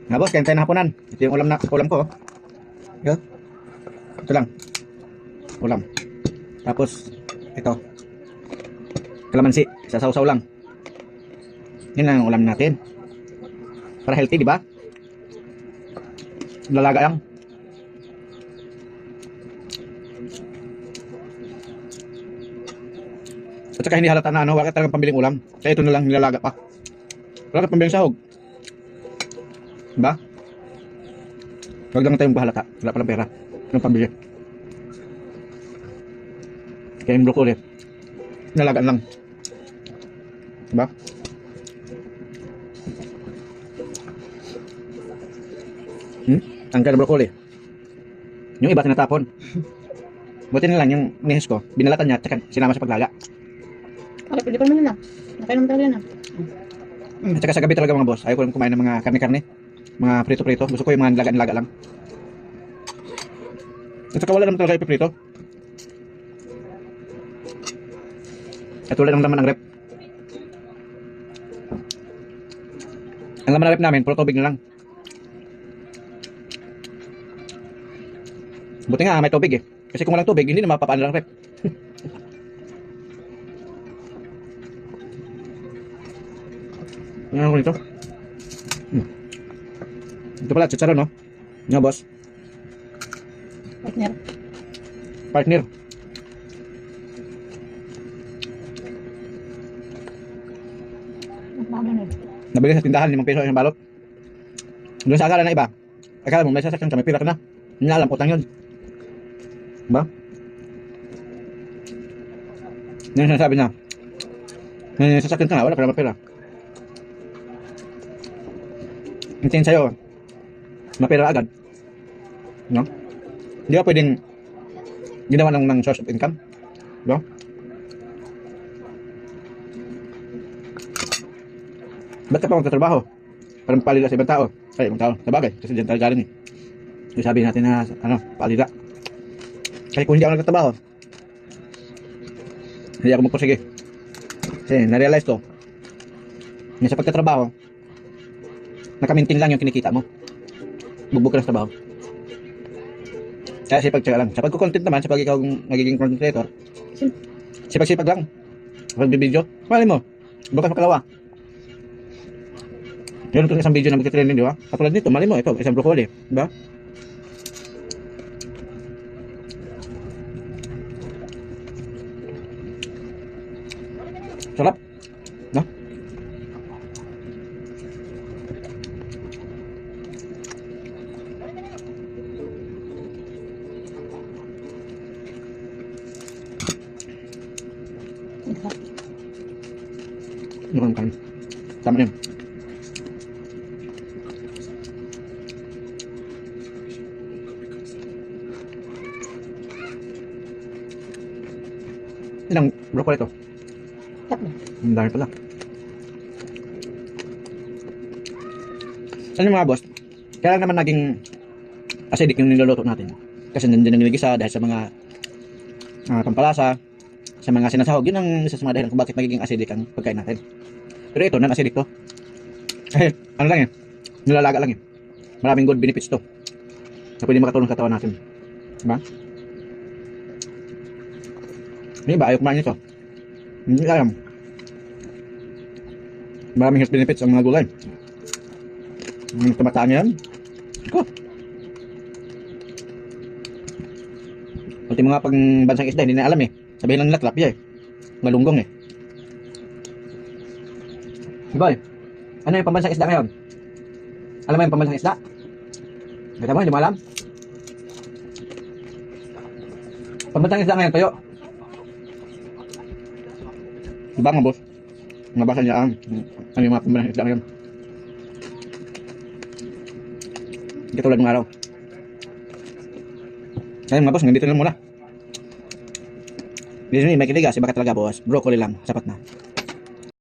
Nga boss, kain tayo ng hapunan. Ito yung ulam ko. Oh. Yo. Ito lang. Ulam. Tapos, ito. Kalamansi. Sasaw-saw lang. Yan ang ulam natin. Para healthy, di ba? Lalaga lang. At saka hindi halata na wala ka talagang pambiling ulam. Kaya ito na lang nilalaga pa. Wala ka pambiling sahog. Diba? Huwag lang tayong bahalata. Wala palang pera. Anong pambili? Kaya yung broccoli. Nalagaan lang. Diba? Ang ganda broccoli. Yung iba tinatapon. Buti na lang yung nihis ko. Binalatan niya at saka sinama sa paglaga. Okay, pwede pa naman na. Nakainom tayo na. At saka sa gabi talaga mga boss. Ayaw ko lang kumain ng mga karne-karne. Mga prito-prito. Gusto ko yung mga laga-laga lang. At saka wala naman talaga ipiprito. At wala naman ng rep. Ang laman ng rep namin, puro tubig na lang. Buti nga may tubig eh. Kasi kung walang tubig, hindi na mapapaan lang rep. Ano ko nito? Ito pala, chicharon no? Nga boss? Partner. Partner. Nabili sa tindahan, 5 piso isang balot. Doon sa akala na iba. Akala mo may sasakyan ka, may pira ka na. Hindi na alam, utang yun. Diba? Yan yung sinasabi niya. May sasakyan ka na, wala ka naman pira. Ang tingin sa'yo, mapira agad. No? Hindi ka pwedeng ginawa ng source of income. Diba? Ba't ka pa magtatrabaho? Para mapalila sa ibang tao. Ay, ibang tao. Sabagay, kasi dyan tayo galing eh. Yung sabi natin na, palila. Kasi kung hindi ako nagtatrabaho, hindi ako magpursige. Kasi na-realize ko, na sa pagtatrabaho, nakamintin lang yung kinikita mo. Bugbog ka ng trabaho. Kaya sipag-tsaga lang. Sa pagkukontent naman, sa pag ikaw nagiging content creator, sipag-sipag lang. Sa pag-video, mali mo, bukas makalawa. Yun itong isang video na magti-trending, di ba? Katulad nito, mali mo, ito, isang broccoli, di ba? Sarap, no? Yun kan. Tama yun. Ilang broccoli ito? Tatlo. Ang dami pala. Ano mga boss? Kaya naman naging acidic yung niluluto natin. Kasi nandiyan ang nilagisa dahil sa mga pampalasa, sa mga sinasahog. Yun ang isa sa mga dahilan kung bakit magiging acidic ang pagkain natin. Pero ito, non-acidic to. Kasi ano lang eh, nilalaga lang eh. Maraming good benefits to na pwede makatulong sa katawan natin. Diba? Hindi ba? Ayaw kumain nito. Hindi alam. Maraming health benefits ang mga gulay. Ang tumataan yan. Iko. Pati mga pangbansang isda, hindi na alam eh. Sabihin lang nila tilapia eh. Malunggong eh. Boy, ano yung pambansang isda ngayon? Alam mo yung pambansang isda? Kita mo, hindi mo alam? Pambansang isda ngayon, tayo. Diba nga boss? Nabasa niya ano yung mga pambansang isda ngayon. Hindi katulad ng araw. Ngayon mga boss, nandito na muna. Dito may kinigas, iba ka talaga boss. Broccoli lang, sapat na.